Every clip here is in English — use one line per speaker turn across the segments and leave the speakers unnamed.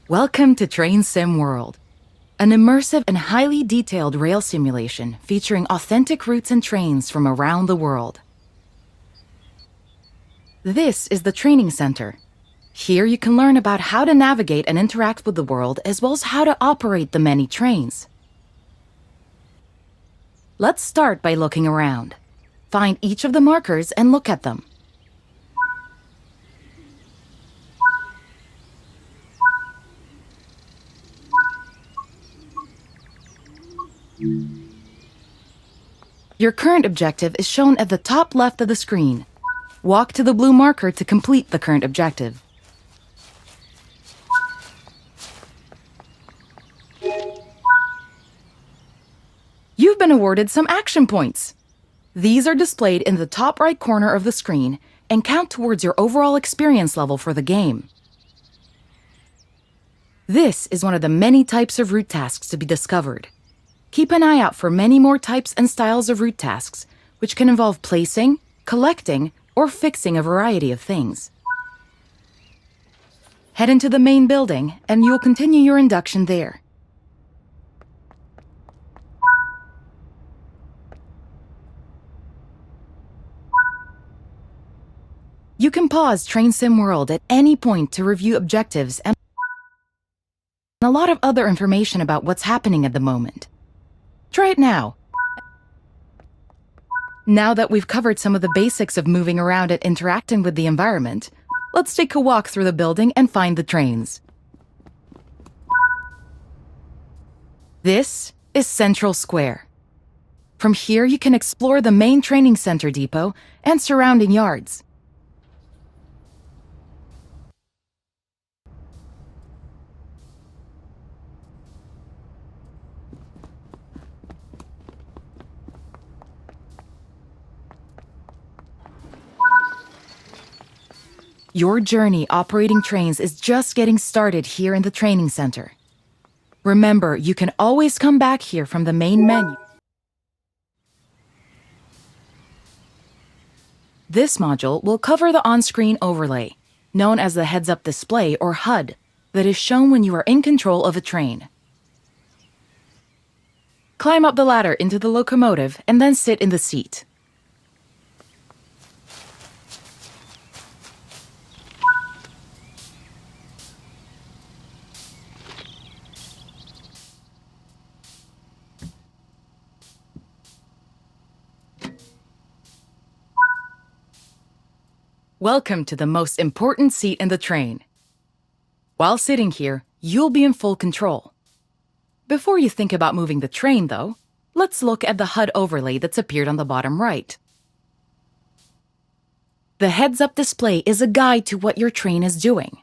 Welcome to Train Sim World, an immersive and highly detailed rail simulation featuring authentic routes and trains from around the world. This is the Training Center. Here you can learn about how to navigate and interact with the world, as well as how to operate the many trains. Let's start by looking around. Find each of the markers and look at them. Your current objective is shown at the top left of the screen. Walk to the blue marker to complete the current objective. You've been awarded some action points. These are displayed in the top right corner of the screen and count towards your overall experience level for the game. This is one of the many types of route tasks to be discovered. Keep an eye out for many more types and styles of route tasks, which can involve placing, collecting, or fixing a variety of things. Head into the main building, and you'll continue your induction there. You can pause Train Sim World at any point to review objectives and a lot of other information about what's happening at the moment. Try it now. Now that we've covered some of the basics of moving around and interacting with the environment, let's take a walk through the building and find the trains. This is Central Square. From here, you can explore the main training center depot and surrounding yards. Your journey operating trains is just getting started here in the training center. Remember, you can always come back here from the main menu. This module will cover the on-screen overlay, known as the heads-up display or HUD, that is shown when you are in control of a train. Climb up the ladder into the locomotive and then sit in the seat. Welcome to the most important seat in the train. While sitting here, you'll be in full control. Before you think about moving the train, though, let's look at the HUD overlay that's appeared on the bottom right. The heads-up display is a guide to what your train is doing.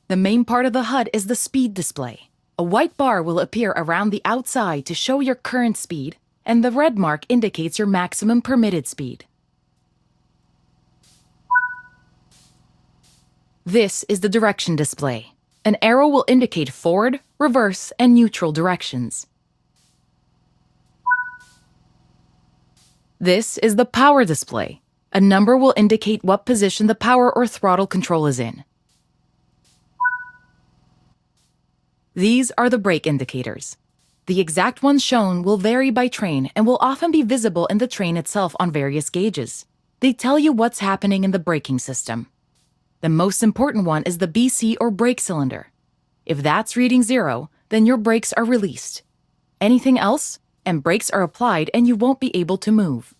The main part of the HUD is the speed display. A white bar will appear around the outside to show your current speed, and the red mark indicates your maximum permitted speed. This is the direction display. An arrow will indicate forward, reverse, and neutral directions. This is the power display. A number will indicate what position the power or throttle control is in. These are the brake indicators. The exact ones shown will vary by train and will often be visible in the train itself on various gauges. They tell you what's happening in the braking system. The most important one is the BC or brake cylinder. If that's reading 0, then your brakes are released. Anything else, and brakes are applied and you won't be able to move.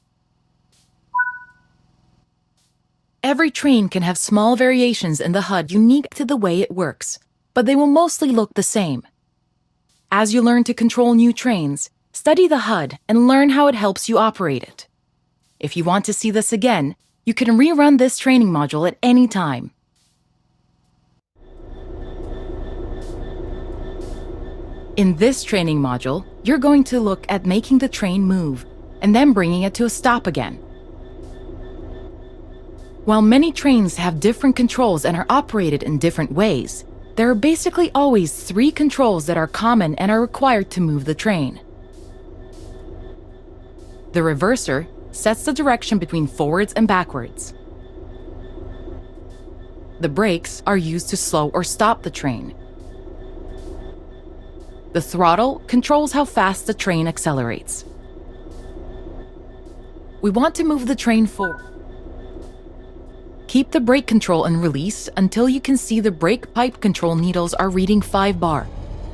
Every train can have small variations in the HUD unique to the way it works, but they will mostly look the same. As you learn to control new trains, study the HUD and learn how it helps you operate it. If you want to see this again, you can rerun this training module at any time. In this training module, you're going to look at making the train move and then bringing it to a stop again. While many trains have different controls and are operated in different ways, there are basically always 3 controls that are common and are required to move the train. The reverser sets the direction between forwards and backwards. The brakes are used to slow or stop the train. The throttle controls how fast the train accelerates. We want to move the train forward. Keep the brake control and release until you can see the brake pipe control needles are reading 5 bar,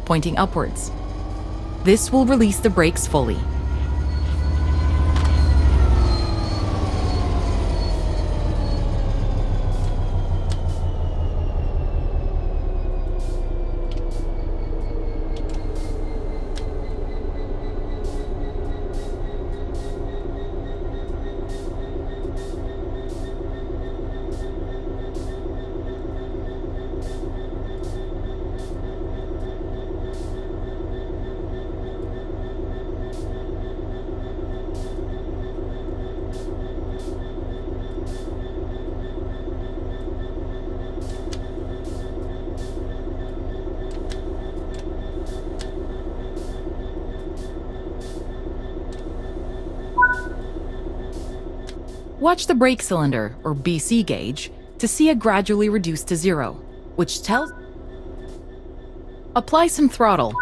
pointing upwards. This will release the brakes fully. Watch the brake cylinder, or BC gauge, to see it gradually reduce to 0, which tells... Apply some throttle.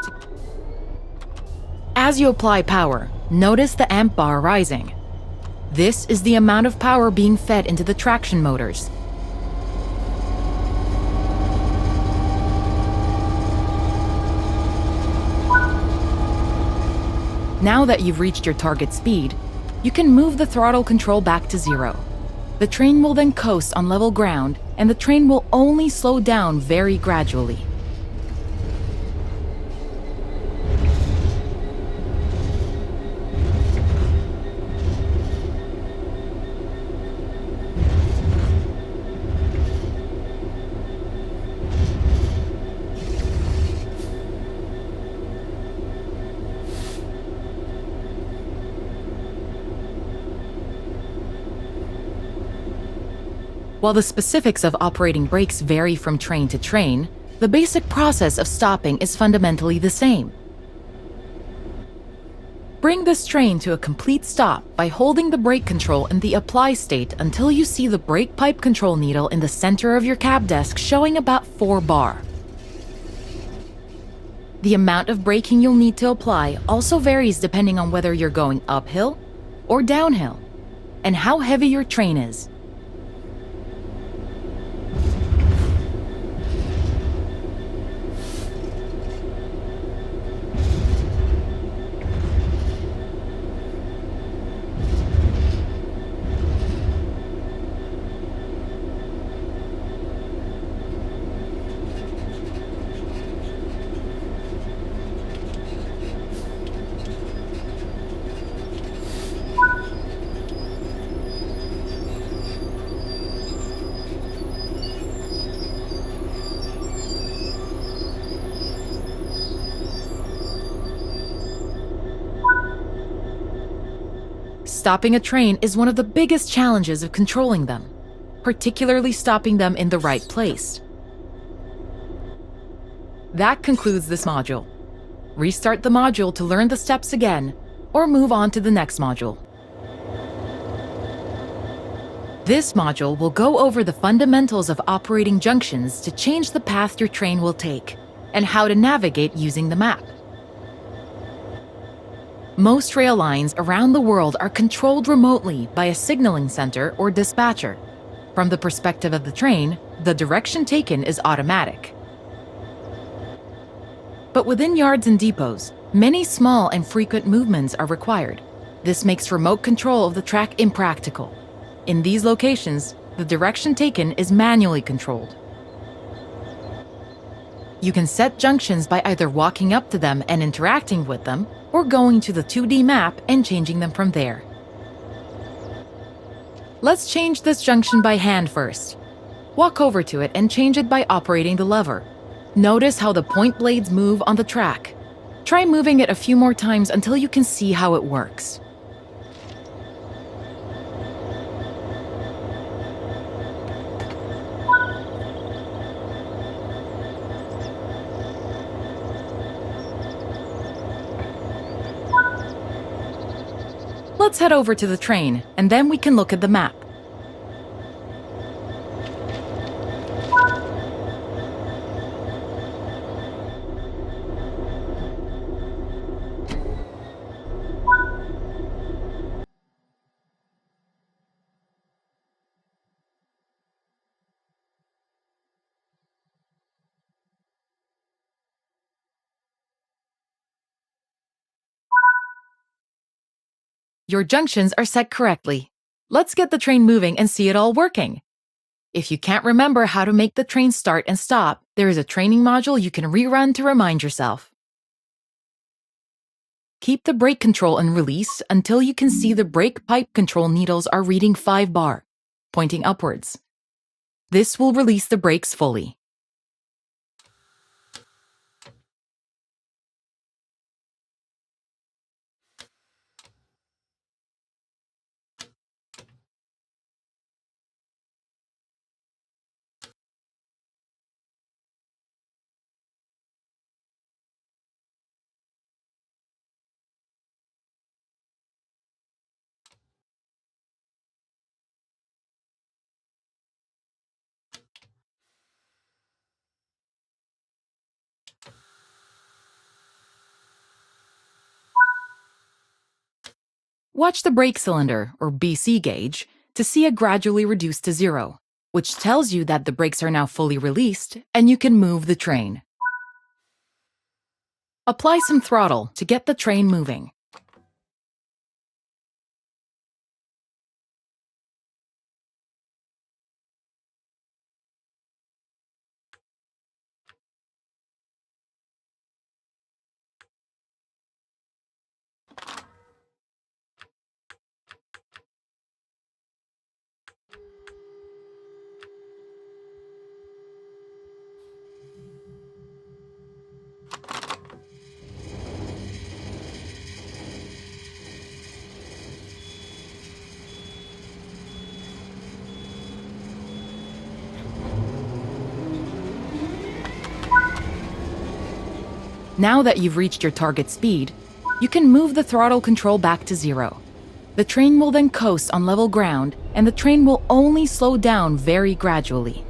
As you apply power, notice the amp bar rising. This is the amount of power being fed into the traction motors. Now that you've reached your target speed, you can move the throttle control back to 0. The train will then coast on level ground, and the train will only slow down very gradually. While the specifics of operating brakes vary from train to train, the basic process of stopping is fundamentally the same. Bring this train to a complete stop by holding the brake control in the apply state until you see the brake pipe control needle in the center of your cab desk showing about 4 bar. The amount of braking you'll need to apply also varies depending on whether you're going uphill or downhill, and how heavy your train is. Stopping a train is one of the biggest challenges of controlling them, particularly stopping them in the right place. That concludes this module. Restart the module to learn the steps again, or move on to the next module. This module will go over the fundamentals of operating junctions to change the path your train will take, and how to navigate using the map. Most rail lines around the world are controlled remotely by a signaling center or dispatcher. From the perspective of the train, the direction taken is automatic. But within yards and depots, many small and frequent movements are required. This makes remote control of the track impractical. In these locations, the direction taken is manually controlled. You can set junctions by either walking up to them and interacting with them, or going to the 2D map and changing them from there. Let's change this junction by hand first. Walk over to it and change it by operating the lever. Notice how the point blades move on the track. Try moving it a few more times until you can see how it works. Let's head over to the train, and then we can look at the map. Your junctions are set correctly. Let's get the train moving and see it all working. If you can't remember how to make the train start and stop, there is a training module you can rerun to remind yourself. Keep the brake control and release until you can see the brake pipe control needles are reading 5 bar, pointing upwards. This will release the brakes fully. Watch the brake cylinder, or BC gauge, to see it gradually reduce to 0, which tells you that the brakes are now fully released and you can move the train. Apply some throttle to get the train moving. Now that you've reached your target speed, you can move the throttle control back to 0. The train will then coast on level ground, and the train will only slow down very gradually.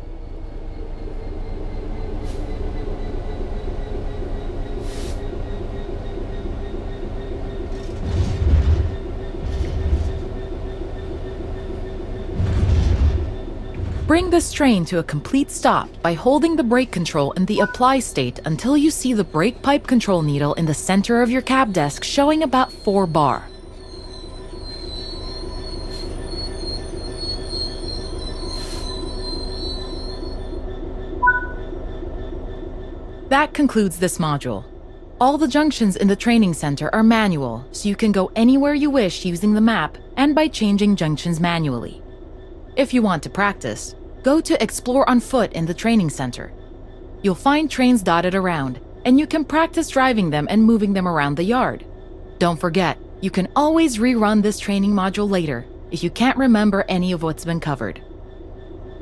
Bring this train to a complete stop by holding the brake control in the apply state until you see the brake pipe control needle in the center of your cab desk showing about 4 bar. That concludes this module. All the junctions in the training center are manual, so you can go anywhere you wish using the map and by changing junctions manually. If you want to practice, go to Explore on Foot in the training center. You'll find trains dotted around, and you can practice driving them and moving them around the yard. Don't forget, you can always rerun this training module later if you can't remember any of what's been covered.